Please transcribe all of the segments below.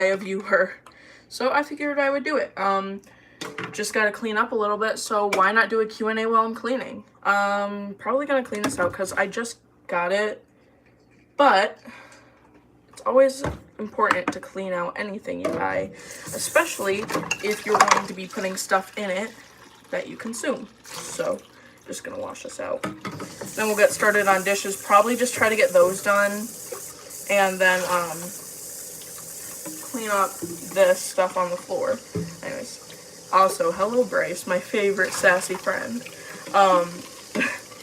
a viewer, so I figured I would do it. Just gotta clean up a little bit, so why not do a Q&A while I'm cleaning? Probably gonna clean this out because I just got it, but it's always important to clean out anything you buy, especially if you're going to be putting stuff in it that you consume. So just gonna wash this out. Then we'll get started on dishes. Probably just try to get those done, and then clean up this stuff on the floor. Anyways, also hello Bryce, my favorite sassy friend.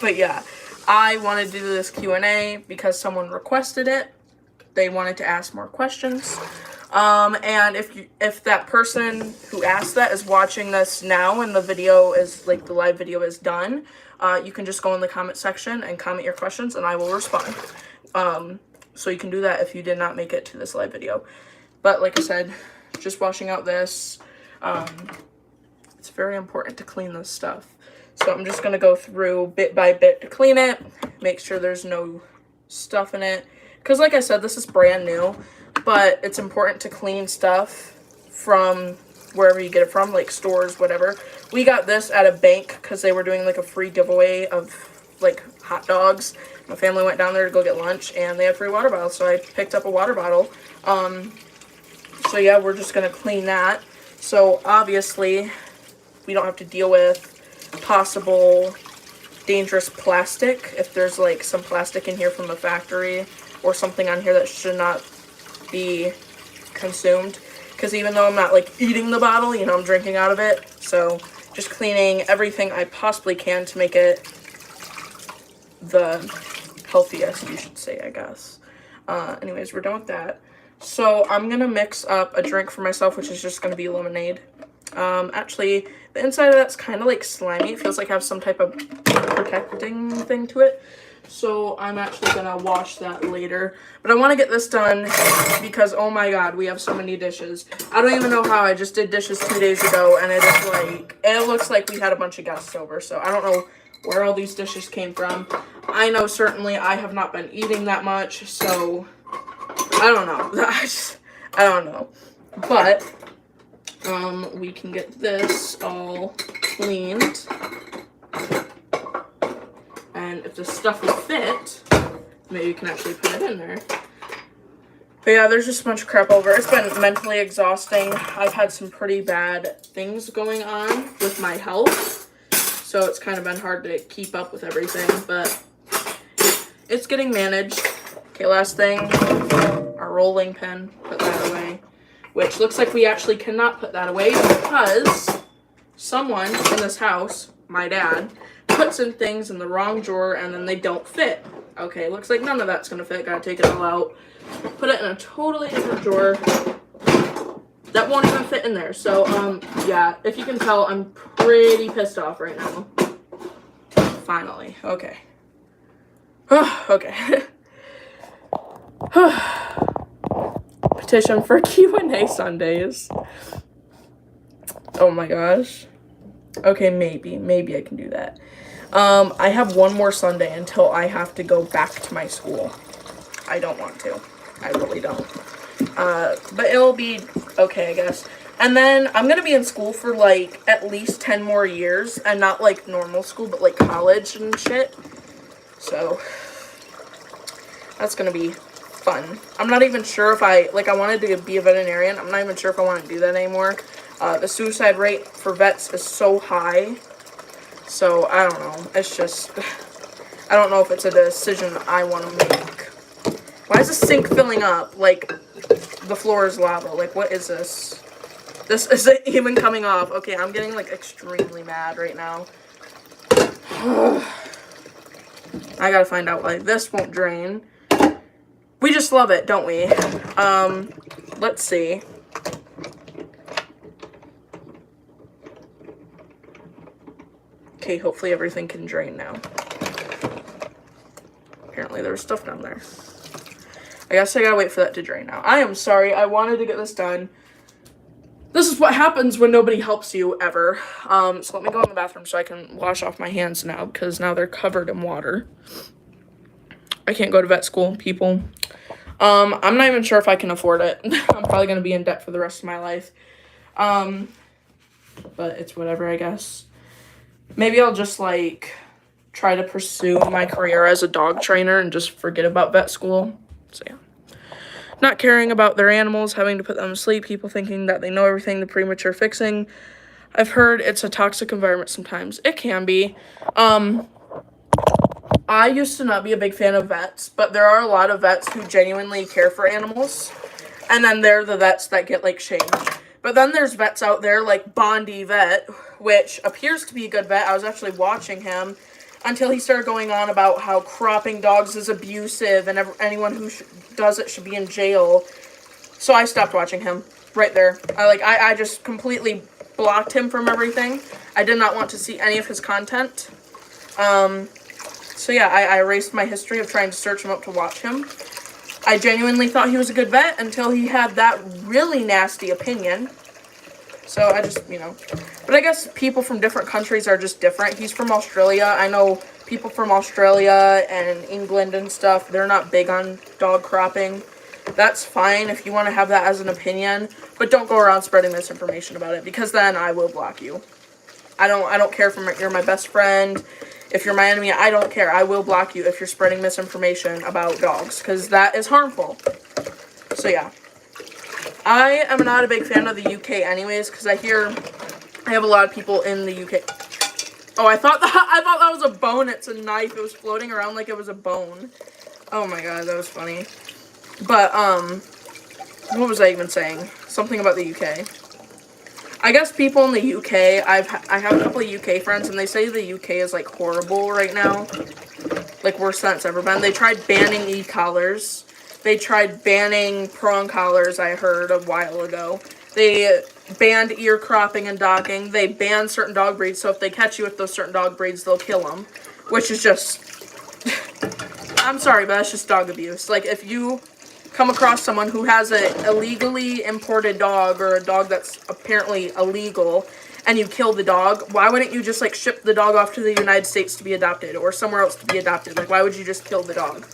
But yeah, I wanted to do this Q&A because someone requested it. They wanted to ask more questions. And if that person who asked that is watching this now and the video is, like, the live video is done, you can just go in the comment section and comment your questions and I will respond. So you can do that if you did not make it to this live video. But like I said, just washing out this. It's very important to clean this stuff. So I'm just going to go through bit by bit to clean it, make sure there's no stuff in it. Because like I said, this is brand new, but it's important to clean stuff from wherever you get it from, like stores, whatever. We got this at a bank because they were doing like a free giveaway of like hot dogs. My family went down there to go get lunch and they had free water bottles, so I picked up a water bottle. So yeah, we're just going to clean that. So obviously we don't have to deal with possible dangerous plastic if there's like some plastic in here from the factory or something on here that should not be consumed, because even though I'm not like eating the bottle, you know, I'm drinking out of it. So just cleaning everything I possibly can to make it the healthiest, you should say, I guess. Anyways, we're done with that. So I'm gonna mix up a drink for myself, which is just gonna be lemonade. Actually, the inside of that's kind of like slimy. It feels like I have some type of protecting thing to it. So I'm actually gonna wash that later. But I want to get this done because, oh my god, we have so many dishes. I don't even know how. I just did dishes 2 days ago and it is like, it looks like we had a bunch of guests over. So I don't know where all these dishes came from. I know certainly I have not been eating that much, so I don't know. I don't know. But we can get this all cleaned. And if the stuff will fit, maybe you can actually put it in there. But yeah, there's just a bunch of crap over. It's been mentally exhausting. I've had some pretty bad things going on with my health, so it's kind of been hard to keep up with everything, but it's getting managed. Okay, last thing, our rolling pin. Put that away. Which looks like we actually cannot put that away because someone in this house, my dad, puts in things in the wrong drawer and then they don't fit. Okay, looks like none of that's gonna fit. Gotta take it all out. Put it in a totally different drawer that won't even fit in there. So, yeah, if you can tell, I'm pretty pissed off right now. Finally, okay. Okay. Petition for Q&A Sundays. Oh my gosh. Okay, maybe I can do that. I have one more Sunday until I have to go back to my school. I don't want to. I really don't. But it'll be okay, I guess. And then I'm gonna be in school for like at least 10 more years, and not like normal school, but like college and shit. So that's gonna be fun. I'm not even sure if I wanted to be a veterinarian. I'm not even sure if I want to do that anymore. The suicide rate for vets is so high. So, I don't know. It's just, I don't know if it's a decision I want to make. Why is the sink filling up? Like, the floor is lava. Like, what is this? This isn't even coming off. Okay, I'm getting, like, extremely mad right now. I gotta find out why this won't drain. We just love it, don't we? Let's see. Okay, hopefully everything can drain now. Apparently there was stuff down there. I guess I gotta wait for that to drain now. I am sorry, I wanted to get this done. This is what happens when nobody helps you, ever. So let me go in the bathroom so I can wash off my hands now, because now they're covered in water. I can't go to vet school, people. I'm not even sure if I can afford it. I'm probably going to be in debt for the rest of my life. But it's whatever, I guess. Maybe I'll just, like, try to pursue my career as a dog trainer and just forget about vet school. So, yeah. Not caring about their animals, having to put them to sleep, people thinking that they know everything, the premature fixing. I've heard it's a toxic environment sometimes. It can be. I used to not be a big fan of vets, but there are a lot of vets who genuinely care for animals. And then they're the vets that get, like, shamed. But then there's vets out there like Bondi Vet, which appears to be a good vet. I was actually watching him until he started going on about how cropping dogs is abusive and anyone who does it should be in jail. So I stopped watching him right there. I just completely blocked him from everything. I did not want to see any of his content. So yeah, I erased my history of trying to search him up to watch him. I genuinely thought he was a good vet until he had that really nasty opinion. So I just, But I guess people from different countries are just different. He's from Australia. I know people from Australia and England and stuff, they're not big on dog cropping. That's fine if you want to have that as an opinion, but don't go around spreading misinformation about it, because then I will block you. I don't care if you're my best friend. If you're my enemy, I don't care. I will block you if you're spreading misinformation about dogs, because that is harmful. So yeah. I am not a big fan of the UK anyways, because I have a lot of people in the UK. Oh, I thought that was a bone. It's a knife. It was floating around like it was a bone. Oh my god, that was funny. But, what was I even saying? Something about the UK. I guess people in the UK, I have a couple of UK friends, and they say the UK is, like, horrible right now. Like, worse than it's ever been. They tried banning e-collars. They tried banning prong collars, I heard, a while ago. They banned ear cropping and docking. They banned certain dog breeds, so if they catch you with those certain dog breeds, they'll kill them. Which is just... I'm sorry, but that's just dog abuse. Like, if you come across someone who has an illegally imported dog, or a dog that's apparently illegal, and you kill the dog, why wouldn't you just, like, ship the dog off to the United States to be adopted, or somewhere else to be adopted? Like, why would you just kill the dog?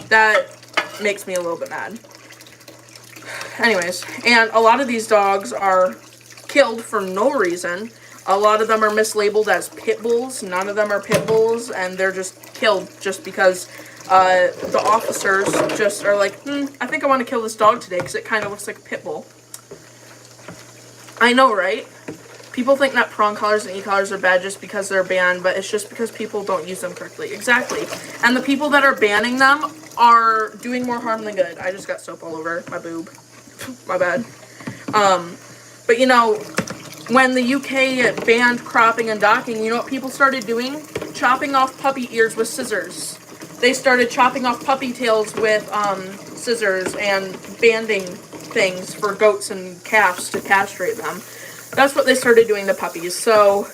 That makes me a little bit mad. Anyways, and a lot of these dogs are killed for no reason. A lot of them are mislabeled as pit bulls. None of them are pit bulls, and they're just killed just because the officers just are like, I think I want to kill this dog today because it kind of looks like a pit bull. I know, right? People think that prong collars and e-collars are bad just because they're banned, but it's just because people don't use them correctly. Exactly. And the people that are banning them are doing more harm than good. I just got soap all over my boob. My bad. But when the UK banned cropping and docking, you know what people started doing? Chopping off puppy ears with scissors. They started chopping off puppy tails with scissors and banding things for goats and calves to castrate them. That's what they started doing to puppies. So,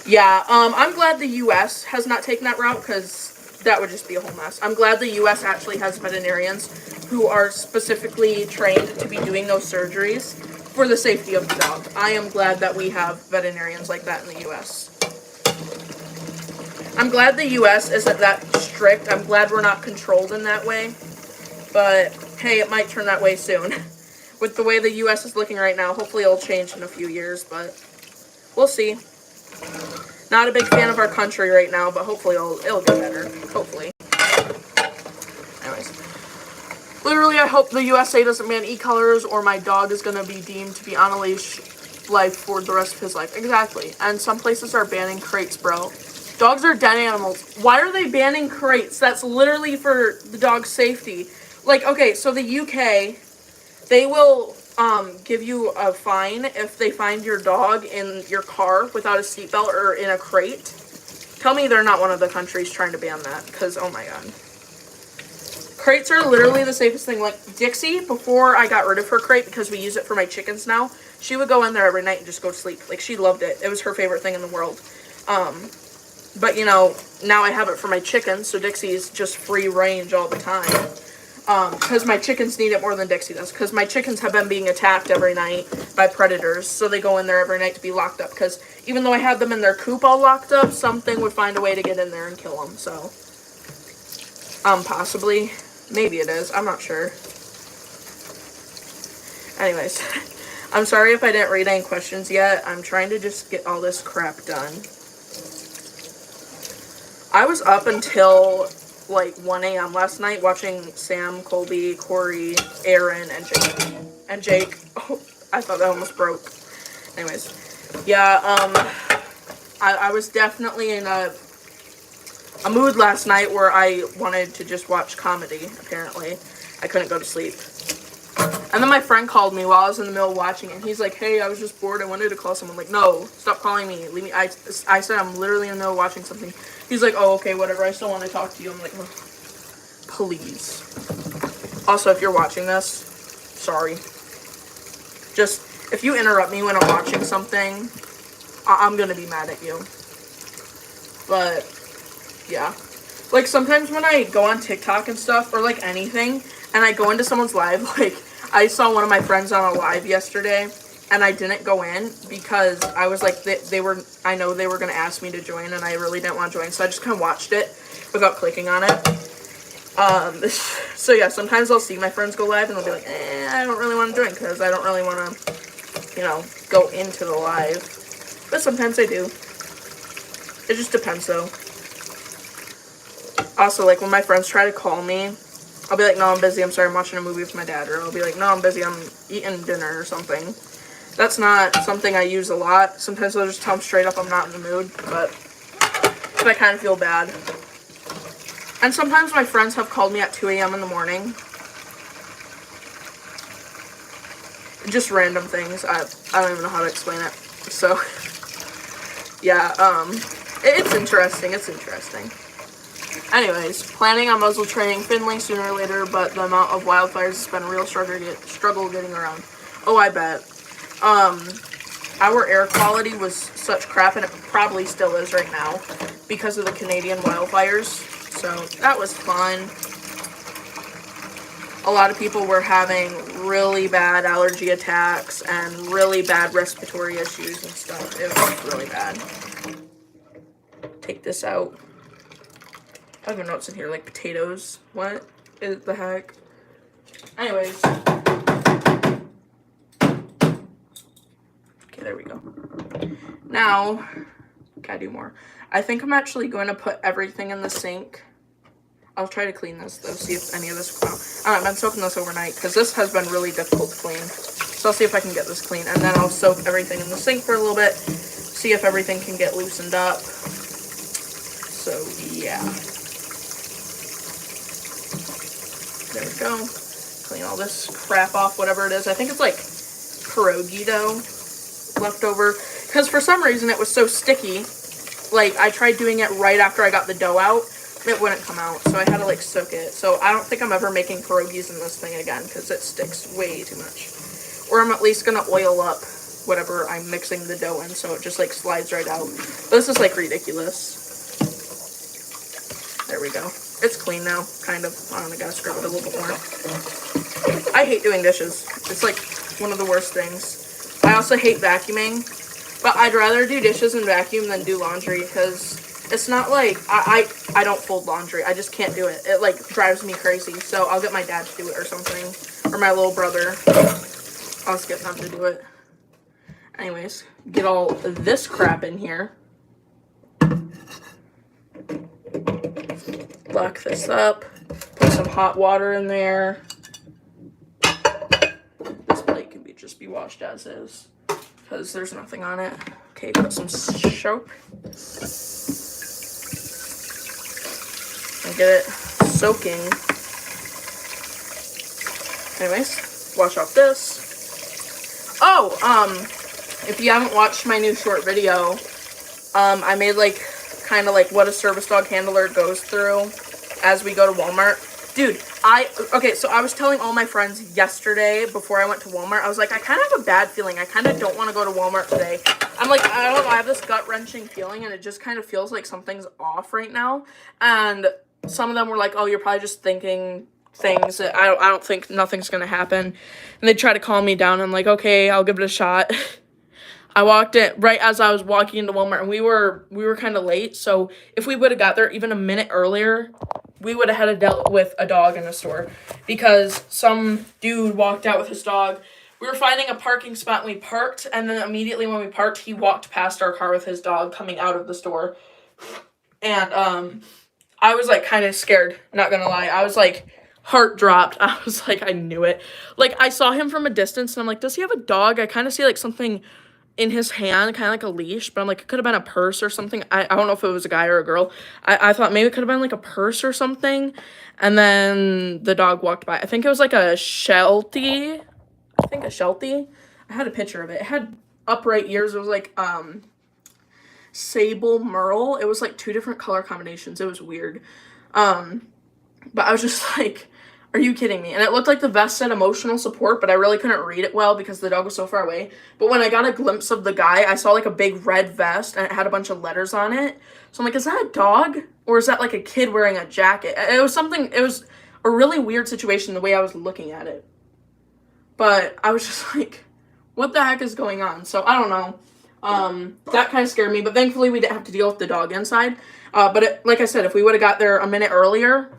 yeah, I'm glad the U.S. has not taken that route, because that would just be a whole mess. I'm glad the U.S. actually has veterinarians who are specifically trained to be doing those surgeries for the safety of the dog. I am glad that we have veterinarians like that in the U.S. I'm glad the U.S. isn't that strict. I'm glad we're not controlled in that way. But, hey, it might turn that way soon. With the way the U.S. is looking right now, hopefully it'll change in a few years, but we'll see. Not a big fan of our country right now, but hopefully it'll get better. Hopefully. Anyways. Literally, I hope the USA doesn't ban e-collars, or my dog is going to be deemed to be on a leash life for the rest of his life. Exactly. And some places are banning crates, bro. Dogs are dead animals. Why are they banning crates? That's literally for the dog's safety. Like, okay, so the UK, they will give you a fine if they find your dog in your car without a seatbelt or in a crate. Tell me they're not one of the countries trying to ban that, because, oh my god. Crates are literally the safest thing. Like, Dixie, before I got rid of her crate, because we use it for my chickens now, she would go in there every night and just go to sleep. Like, she loved it. It was her favorite thing in the world. But, now I have it for my chickens, so Dixie's just free range all the time. Because my chickens need it more than Dixie does. Because my chickens have been being attacked every night by predators. So they go in there every night to be locked up. Because even though I had them in their coop all locked up, something would find a way to get in there and kill them. So, possibly. Maybe it is. I'm not sure. Anyways, I'm sorry if I didn't read any questions yet. I'm trying to just get all this crap done. I was up until like 1 a.m. last night watching Sam, Colby, Corey, Aaron, and Jake. Oh, I thought that almost broke. Anyways, yeah, I was definitely in a mood last night where I wanted to just watch comedy, apparently. I couldn't go to sleep. And then my friend called me while I was in the middle of watching, and he's like, hey, I was just bored. I wanted to call someone. Like, no, stop calling me. Leave me. I said I'm literally in the middle of watching something. He's like, oh, okay, whatever. I still want to talk to you. I'm like, oh, please. Also, if you're watching this, sorry. Just, if you interrupt me when I'm watching something, I'm going to be mad at you. But, yeah. Like, sometimes when I go on TikTok and stuff, or, like, anything, and I go into someone's live, like, I saw one of my friends on a live yesterday, and I didn't go in because I was like, I know they were going to ask me to join, and I really didn't want to join, so I just kind of watched it without clicking on it. So yeah, sometimes I'll see my friends go live, and they'll be like, I don't really want to join, because I don't really want to, go into the live. But sometimes I do. It just depends, though. Also, like, when my friends try to call me, I'll be like, no, I'm busy. I'm sorry, I'm watching a movie with my dad. Or I'll be like, no, I'm busy. I'm eating dinner or something. That's not something I use a lot. Sometimes I'll just tell them straight up I'm not in the mood. But I kind of feel bad. And sometimes my friends have called me at 2 a.m. in the morning. Just random things. I don't even know how to explain it. So, yeah, it's interesting. It's interesting. Anyways, planning on muzzle training Finley sooner or later, but the amount of wildfires has been a real struggle getting around. Oh, I bet. Our air quality was such crap, and it probably still is right now, because of the Canadian wildfires. So, that was fun. A lot of people were having really bad allergy attacks and really bad respiratory issues and stuff. It was really bad. Take this out. I have notes in here, like potatoes. What is the heck? Anyways. Okay, there we go. Now, gotta do more. I think I'm actually going to put everything in the sink. I'll try to clean this, though, see if any of this will come out. I've been soaking this overnight, because this has been really difficult to clean. So I'll see if I can get this clean. And then I'll soak everything in the sink for a little bit, see if everything can get loosened up. So, yeah. There we go. Clean all this crap off, whatever it is. I think it's like pierogi dough left over. Because for some reason it was so sticky. Like, I tried doing it right after I got the dough out. It wouldn't come out. So I had to, like, soak it. So I don't think I'm ever making pierogies in this thing again. Because it sticks way too much. Or I'm at least going to oil up whatever I'm mixing the dough in. So it just, like, slides right out. But this is, like, ridiculous. There we go. It's clean now, kind of. I don't know, I gotta scrub it a little bit more. I hate doing dishes. It's like one of the worst things. I also hate vacuuming, but I'd rather do dishes and vacuum than do laundry, because it's not like I don't fold laundry. I just can't do it. It like drives me crazy. So I'll get my dad to do it or something, or my little brother. I'll just get them to do it. Anyways, get all this crap in here. Lock this up, put some hot water in there. This plate can just be washed as is, because there's nothing on it. Okay, put some soap. And get it soaking. Anyways, wash off this. Oh, if you haven't watched my new short video, I made like kind of like what a service dog handler goes through as we go to Walmart. Dude, okay, so I was telling all my friends yesterday before I went to Walmart, I was like, I kind of have a bad feeling. I kind of don't want to go to Walmart today. I'm like, I don't know, I have this gut-wrenching feeling, and it just kind of feels like something's off right now. And some of them were like, oh, you're probably just thinking things. I don't think nothing's going to happen. And they try to calm me down. I'm like, okay, I'll give it a shot. I walked in right as I was walking into Walmart, and we were kind of late. So if we would have got there even a minute earlier, we would have had to dealt with a dog in the store because some dude walked out with his dog. We were finding a parking spot and we parked, and then immediately when we parked, he walked past our car with his dog coming out of the store. And I was like kind of scared, not gonna lie. I was like heart dropped. I was like, I knew it. Like I saw him from a distance and I'm like, does he have a dog? I kind of see like something in his hand, kind of like a leash, but I'm like, it could have been a purse or something. I don't know if it was a guy or a girl. I thought maybe it could have been like a purse or something. And then the dog walked by. I think it was like a Sheltie. I think a Sheltie. I had a picture of it. It had upright ears. It was like sable merle. It was like two different color combinations. It was weird. But I was just like, are you kidding me? And it looked like the vest said emotional support, but I really couldn't read it well because the dog was so far away. But when I got a glimpse of the guy, I saw like a big red vest and it had a bunch of letters on it. So I'm like, is that a dog? Or is that like a kid wearing a jacket? It was a really weird situation the way I was looking at it. But I was just like, what the heck is going on? So I don't know. That kind of scared me, but thankfully we didn't have to deal with the dog inside. But like I said, if we would have got there a minute earlier,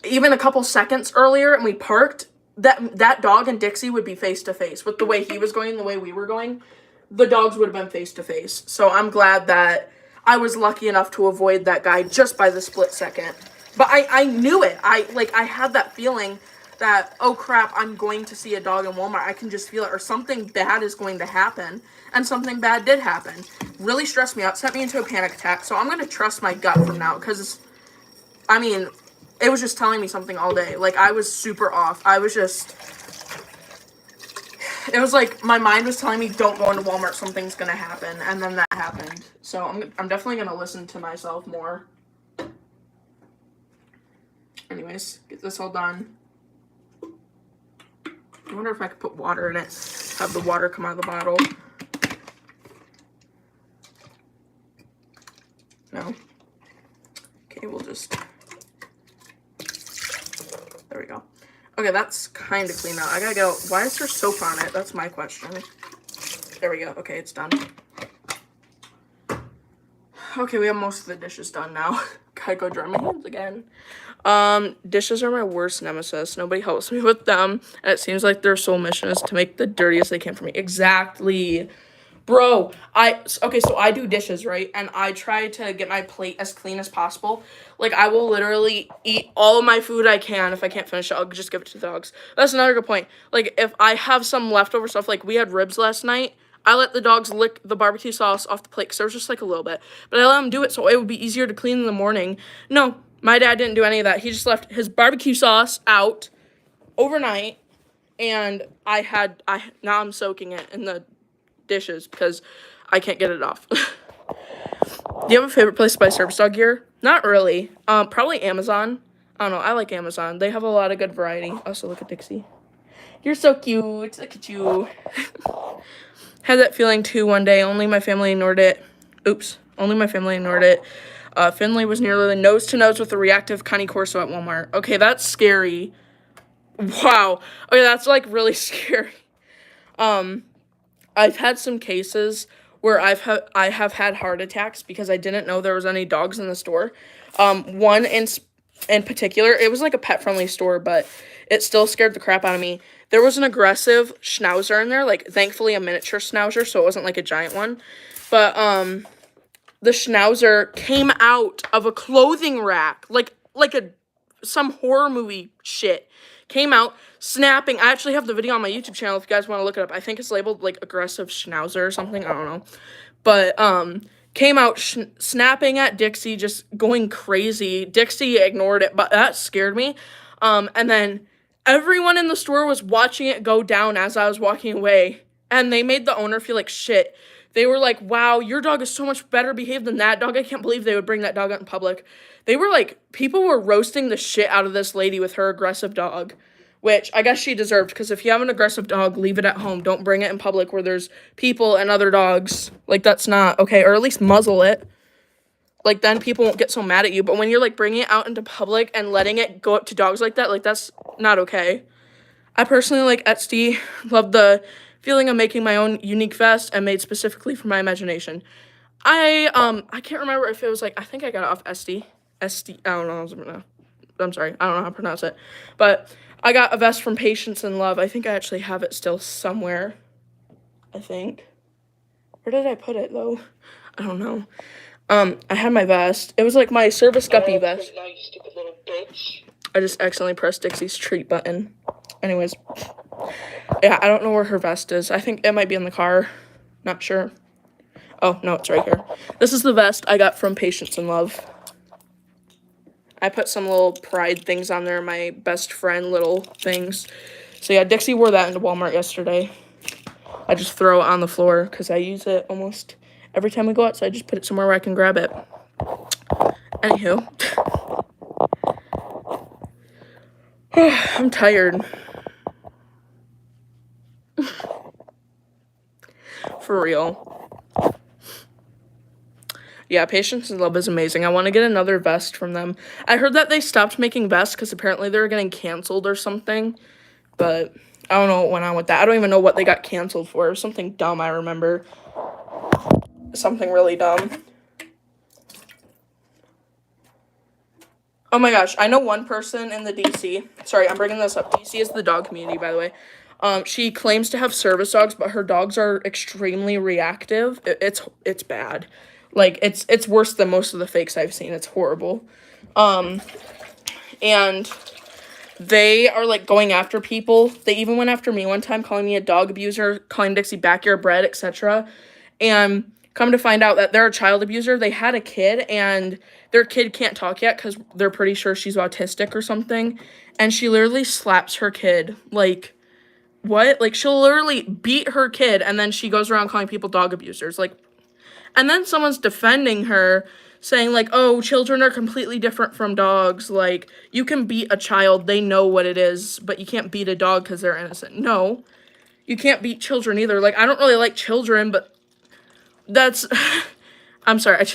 even a couple seconds earlier, and we parked, that dog and Dixie would be face to face. With the way he was going, the way we were going, the dogs would have been face to face. So I'm glad that I was lucky enough to avoid that guy just by the split second. But I knew it. I had that feeling that, oh crap, I'm going to see a dog in Walmart. I can just feel it, or something bad is going to happen. And something bad did happen. Really stressed me out, sent me into a panic attack. So I'm going to trust my gut from now, because, I mean, it was just telling me something all day. Like, I was super off. It was like my mind was telling me, don't go into Walmart, something's going to happen. And then that happened. So I'm definitely going to listen to myself more. Anyways, get this all done. I wonder if I could put water in it. Have the water come out of the bottle. No. Okay, we'll just... There we go. Okay, that's kind of clean out. I gotta go. Why is there soap on it? That's my question. There we go. Okay, it's done. Okay, we have most of the dishes done now. Gotta go dry my hands again. Dishes are my worst nemesis. Nobody helps me with them. And it seems like their sole mission is to make the dirtiest they can for me. Exactly. Bro, okay, so I do dishes, right? And I try to get my plate as clean as possible. Like, I will literally eat all of my food I can. If I can't finish it, I'll just give it to the dogs. That's another good point. Like, if I have some leftover stuff, like we had ribs last night, I let the dogs lick the barbecue sauce off the plate because there was just like a little bit. But I let them do it so it would be easier to clean in the morning. No, my dad didn't do any of that. He just left his barbecue sauce out overnight, and now I'm soaking it in the dishes because I can't get it off. Do you have a favorite place to buy service dog gear? Not really. Probably Amazon. I don't know. I like Amazon. They have a lot of good variety. Also, look at Dixie. You're so cute. Look at you. Had that feeling too one day. Only my family ignored it. Oops. Only my family ignored it. Finley was nearly nose to nose with a reactive Cane Corso at Walmart. Okay, that's scary. Wow. Okay, that's like really scary. I've had some cases where I have had heart attacks because I didn't know there was any dogs in the store. One in particular, it was like a pet-friendly store, but it still scared the crap out of me. There was an aggressive schnauzer in there, like, thankfully a miniature schnauzer, so it wasn't like a giant one. But, the schnauzer came out of a clothing rack, like some horror movie shit. Came out, snapping. I actually have the video on my YouTube channel if you guys want to look it up. I think it's labeled, like, aggressive schnauzer or something. I don't know. But, came out snapping at Dixie, just going crazy. Dixie ignored it, but that scared me. And then everyone in the store was watching it go down as I was walking away. And they made the owner feel like shit. They were like, wow, your dog is so much better behaved than that dog. I can't believe they would bring that dog out in public. They were like, people were roasting the shit out of this lady with her aggressive dog, which I guess she deserved, because if you have an aggressive dog, leave it at home. Don't bring it in public where there's people and other dogs. Like, that's not okay, or at least muzzle it. Like, then people won't get so mad at you. But when you're, like, bringing it out into public and letting it go up to dogs like that, like, that's not okay. I personally like Etsy. Love the feeling of making my own unique vest and made specifically for my imagination. I can't remember if it was, like, I think I got it off Etsy. I don't know. I'm sorry, I don't know how to pronounce it. But I got a vest from Patience and Love. I think I actually have it still somewhere. I think. Where did I put it, though? I don't know. I had my vest. It was like my Service Guppy vest. Now, you stupid little bitch. I just accidentally pressed Dixie's treat button. Anyways. Yeah, I don't know where her vest is. I think it might be in the car. Not sure. Oh, no, it's right here. This is the vest I got from Patience and Love. I put some little pride things on there, my best friend little things. So yeah, Dixie wore that into Walmart yesterday. I just throw it on the floor because I use it almost every time we go out, so I just put it somewhere where I can grab it. Anywho. I'm tired. For real. Yeah, Patience and Love is amazing. I want to get another vest from them. I heard that they stopped making vests because apparently they were getting canceled or something. But I don't know what went on with that. I don't even know what they got canceled for. It was something dumb, I remember. Something really dumb. Oh my gosh, I know one person in the DC. Sorry, I'm bringing this up. DC is the dog community, by the way. She claims to have service dogs, but her dogs are extremely reactive. It's bad. Like, it's worse than most of the fakes I've seen. It's horrible. And they are, like, going after people. They even went after me one time, calling me a dog abuser, calling Dixie backyard bred, etc. And come to find out that they're a child abuser. They had a kid, and their kid can't talk yet because they're pretty sure she's autistic or something. And she literally slaps her kid. Like, what? Like, she'll literally beat her kid, and then she goes around calling people dog abusers. Like, and then someone's defending her, saying, like, oh, children are completely different from dogs. Like, you can beat a child. They know what it is, but you can't beat a dog because they're innocent. No, you can't beat children either. Like, I don't really like children, but that's... I'm sorry,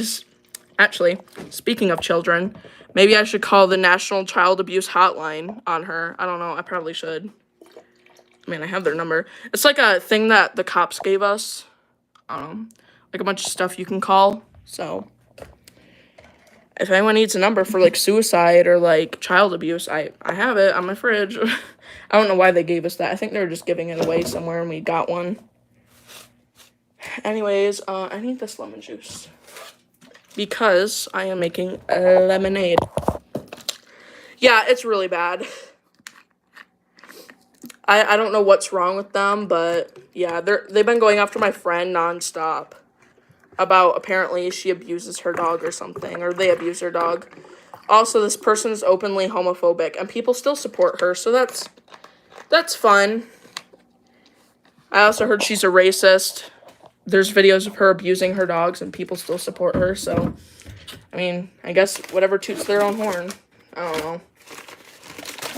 Actually, speaking of children, maybe I should call the National Child Abuse Hotline on her. I don't know. I probably should. I mean, I have their number. It's like a thing that the cops gave us. Like a bunch of stuff you can call. So, if anyone needs a number for, like, suicide or, like, child abuse, I have it on my fridge. I don't know why they gave us that. I think they were just giving it away somewhere and we got one. Anyways, I need this lemon juice. Because I am making a lemonade. Yeah, it's really bad. I don't know what's wrong with them, but yeah, they've been going after my friend nonstop about apparently she abuses her dog or something, or they abuse her dog. Also, this person is openly homophobic, and people still support her, so that's fun. I also heard she's a racist. There's videos of her abusing her dogs, and people still support her, so, I mean, I guess whatever toots their own horn. I don't know.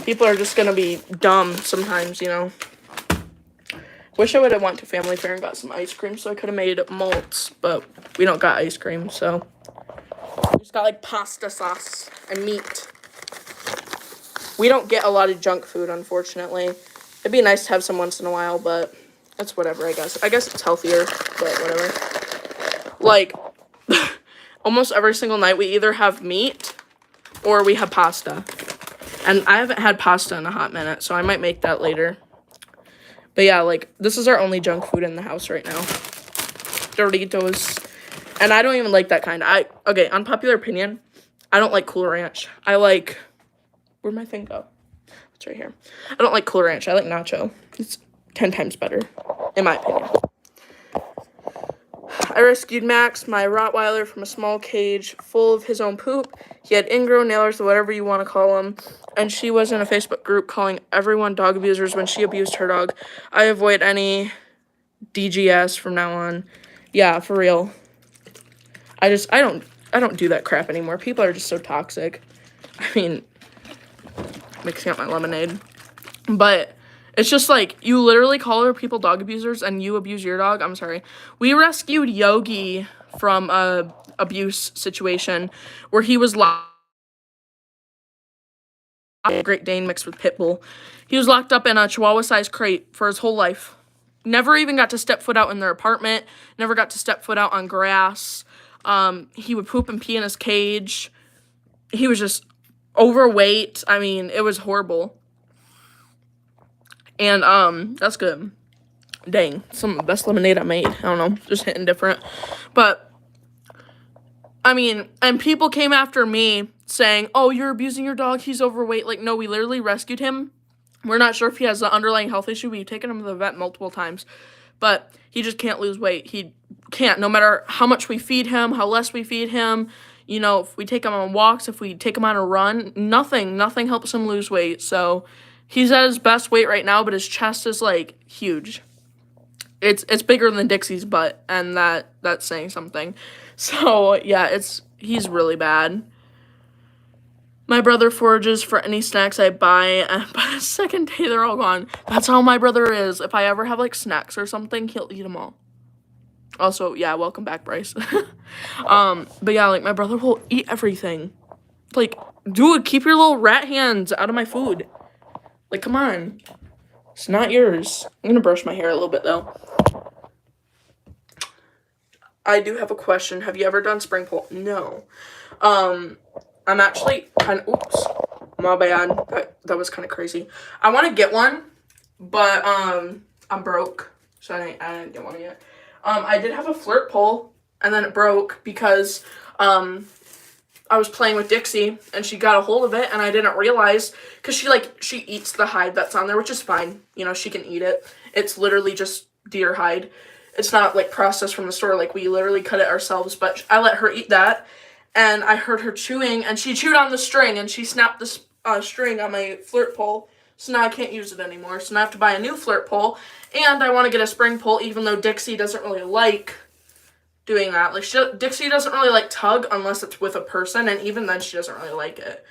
People are just gonna be dumb sometimes, you know. Wish I would have went to Family Fair and got some ice cream so I could have made malts, but we don't got ice cream, so. We just got, like, pasta sauce and meat. We don't get a lot of junk food, unfortunately. It'd be nice to have some once in a while, but it's whatever, I guess. I guess it's healthier, but whatever. Like, almost every single night we either have meat or we have pasta. And I haven't had pasta in a hot minute, so I might make that later. But yeah, like, this is our only junk food in the house right now. Doritos. And I don't even like that kind. Okay, unpopular opinion, I don't like Cool Ranch. I like... Where'd my thing go? It's right here. I don't like Cool Ranch. I like Nacho. It's 10 times better, in my opinion. I rescued Max, my Rottweiler, from a small cage full of his own poop. He had ingrown nailers, whatever you want to call them, and she was in a Facebook group calling everyone dog abusers when she abused her dog. I avoid any DGS from now on. Yeah, for real. I don't do that crap anymore. People are just so toxic. I mean, mixing up my lemonade. But it's just like, you literally call other people dog abusers and you abuse your dog. I'm sorry. We rescued Yogi from a abuse situation where he was locked. Great Dane mixed with Pitbull. He was locked up in a Chihuahua-sized crate for his whole life. Never even got to step foot out in their apartment. Never got to step foot out on grass. He would poop and pee in his cage. He was just overweight. I mean, it was horrible. And that's good. Dang, some of the best lemonade I made. I don't know, just hitting different. But I mean, and people came after me saying, "Oh, you're abusing your dog. He's overweight." Like, no, we literally rescued him. We're not sure if he has an underlying health issue. We've taken him to the vet multiple times, but he just can't lose weight. He can't, no matter how much we feed him, how less we feed him. You know, if we take him on walks, if we take him on a run, nothing helps him lose weight. So he's at his best weight right now, but his chest is like huge. It's bigger than Dixie's butt, and that's saying something. So yeah, he's really bad. My brother forages for any snacks I buy, and by the second day they're all gone. That's how my brother is. If I ever have like snacks or something, he'll eat them all. Also, yeah, welcome back, Bryce. But yeah, like my brother will eat everything. Like, dude, keep your little rat hands out of my food. Like, come on. It's not yours. I'm gonna brush my hair a little bit though. I do have a question. Have you ever done spring pole? No. I'm actually kind of, oops, my bad. That was kind of crazy. I want to get one, but I'm broke, so I didn't get one yet. I did have a flirt pole, and then it broke because I was playing with Dixie, and she got a hold of it, and I didn't realize, because she eats the hide that's on there, which is fine. You know, she can eat it. It's literally just deer hide. It's not, like, processed from the store. Like, we literally cut it ourselves, but I let her eat that, and I heard her chewing, and she chewed on the string, and she snapped the string on my flirt pole, so now I can't use it anymore. So now I have to buy a new flirt pole, and I want to get a spring pole, even though Dixie doesn't really like doing that. Like, Dixie doesn't really like tug unless it's with a person, and even then she doesn't really like it.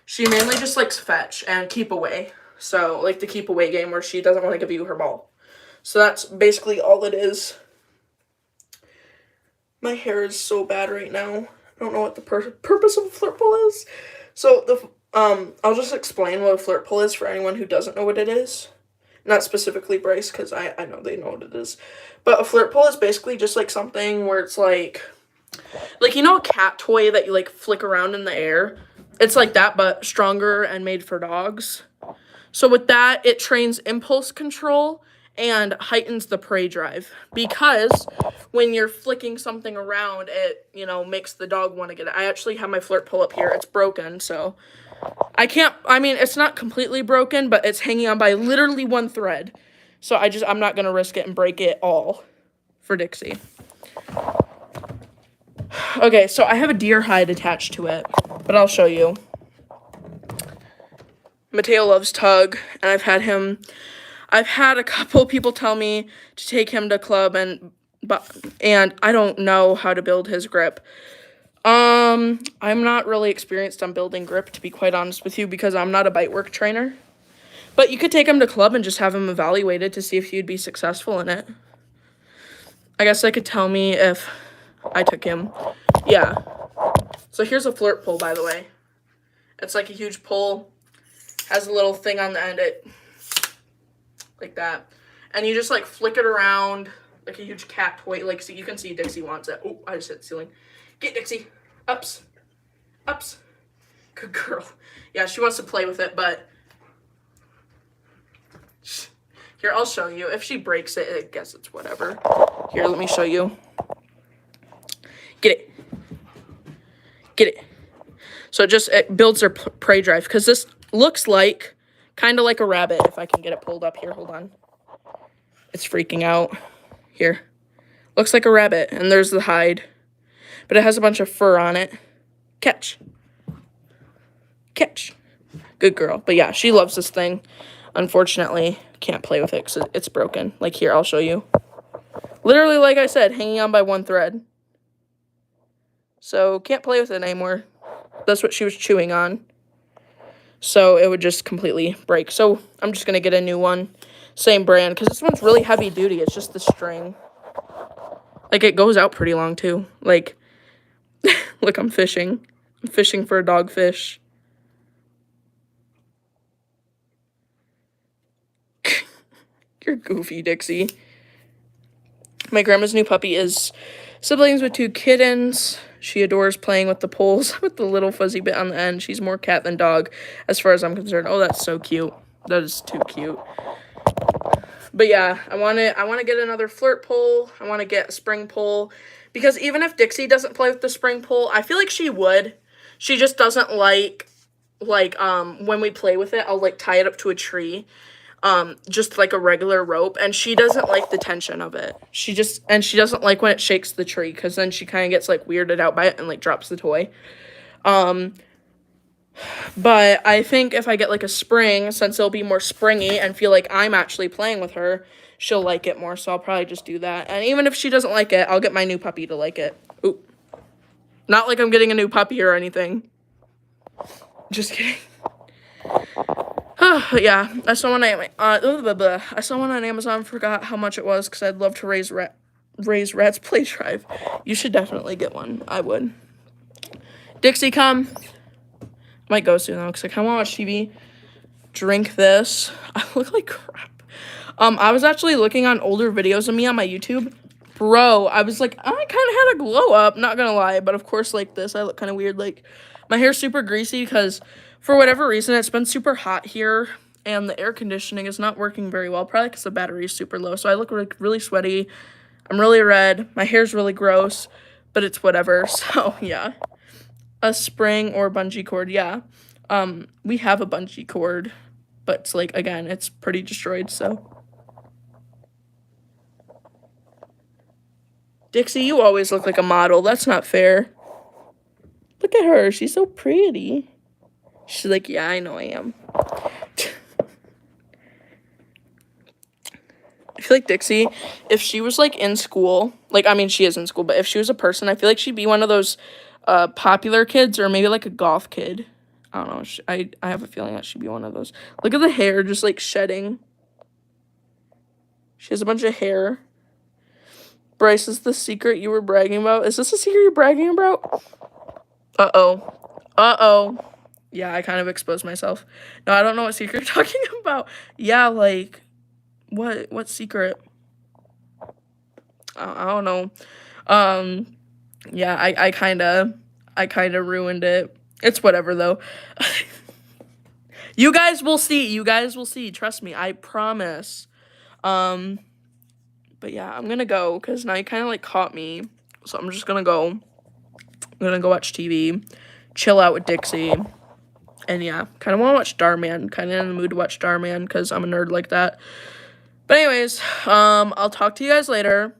She mainly just likes fetch and keep away. So, like the keep away game where she doesn't want to give you her ball. So that's basically all it is. My hair is so bad right now. I don't know what the purpose of a flirt pole is. So I'll just explain what a flirt pole is for anyone who doesn't know what it is. Not specifically Bryce, because I know they know what it is. But a flirt pole is basically just like something where it's like you know a cat toy that you like flick around in the air? It's like that, but stronger and made for dogs. So with that, it trains impulse control and heightens the prey drive, because when you're flicking something around, it, you know, makes the dog want to get it. I actually have my flirt pole up here. It's broken, so I mean, it's not completely broken, but it's hanging on by literally one thread. So I'm not going to risk it and break it all for Dixie. Okay, so I have a deer hide attached to it, but I'll show you. Mateo loves tug, and I've had a couple people tell me to take him to club, and I don't know how to build his grip. I'm not really experienced on building grip, to be quite honest with you, because I'm not a bite work trainer. But you could take him to club and just have him evaluated to see if you'd be successful in it. I guess they could tell me if I took him. Yeah. So here's a flirt pole, by the way. It's like a huge pole. Has a little thing on the end, like that. And you just like flick it around like a huge cat toy. Like, so you can see Dixie wants it. Oh, I just hit the ceiling. Get Dixie. Ups. Ups. Good girl. Yeah, she wants to play with it, but here, I'll show you. If she breaks it, I guess it's whatever. Here, let me show you. Get it. Get it. So it builds their prey drive, because this looks like, kind of like a rabbit, if I can get it pulled up here. Hold on. It's freaking out. Here. Looks like a rabbit, and there's the hide. But it has a bunch of fur on it. Catch. Catch. Good girl. But yeah, she loves this thing. Unfortunately, can't play with it because it's broken. Like, here, I'll show you. Literally, like I said, hanging on by one thread. So, can't play with it anymore. That's what she was chewing on. So, it would just completely break. So, I'm just going to get a new one. Same brand. Because this one's really heavy duty. It's just the string. Like, it goes out pretty long, too. Like, look, I'm fishing. I'm fishing for a dogfish. You're goofy, Dixie. My grandma's new puppy is Siblings with 2 kittens. She adores playing with the poles with the little fuzzy bit on the end. She's more cat than dog as far as I'm concerned. Oh, that's so cute. That is too cute. But yeah, I want to get another flirt pole. I want to get a spring pole because even if Dixie doesn't play with the spring pole, I feel like she would. She just doesn't like when we play with it, I'll like tie it up to a tree. Just like a regular rope, and she doesn't like the tension of it. She doesn't like when it shakes the tree because then she kind of gets like weirded out by it and like drops the toy. But I think if I get like a spring, since it'll be more springy and feel like I'm actually playing with her, she'll like it more. So I'll probably just do that. And even if she doesn't like it, I'll get my new puppy to like it. Ooh. Not like I'm getting a new puppy or anything. Just kidding. Yeah, I saw one on Amazon. Forgot how much it was because I'd love to raise rats play drive. You should definitely get one. I would. Dixie, come. Might go soon though because I kind of want to watch TV. Drink this. I look like crap. I was actually looking on older videos of me on my YouTube. Bro, I was like, I kind of had a glow up, not gonna lie, but of course like this, I look kind of weird. Like, my hair's super greasy because for whatever reason, it's been super hot here, and the air conditioning is not working very well, probably because the battery is super low, so I look like really sweaty. I'm really red. My hair's really gross, but it's whatever, so yeah. A spring or bungee cord, yeah. We have a bungee cord, but it's like, again, it's pretty destroyed, so. Dixie, you always look like a model. That's not fair. Look at her. She's so pretty. She's like, yeah, I know I am. I feel like Dixie, if she was, like, in school, like, I mean, she is in school, but if she was a person, I feel like she'd be one of those popular kids or maybe, like, a goth kid. I don't know. I have a feeling that she'd be one of those. Look at the hair just, like, shedding. She has a bunch of hair. Bryce, is the secret you were bragging about? Is this a secret you're bragging about? Uh-oh. Yeah, I kind of exposed myself. No, I don't know what secret you're talking about. Yeah, like, what secret? I don't know. Yeah, I kind of ruined it. It's whatever, though. You guys will see. Trust me, I promise. But yeah, I'm gonna go because now you kind of like caught me. So I'm just gonna go. I'm gonna go watch TV, chill out with Dixie, and yeah, kind of want to watch Starman. Kind of in the mood to watch Starman because I'm a nerd like that. But anyways, I'll talk to you guys later.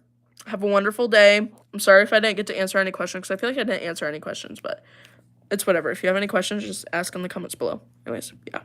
Have a wonderful day. I'm sorry if I didn't get to answer any questions because I feel like I didn't answer any questions, but it's whatever. If you have any questions, just ask in the comments below. Anyways, yeah.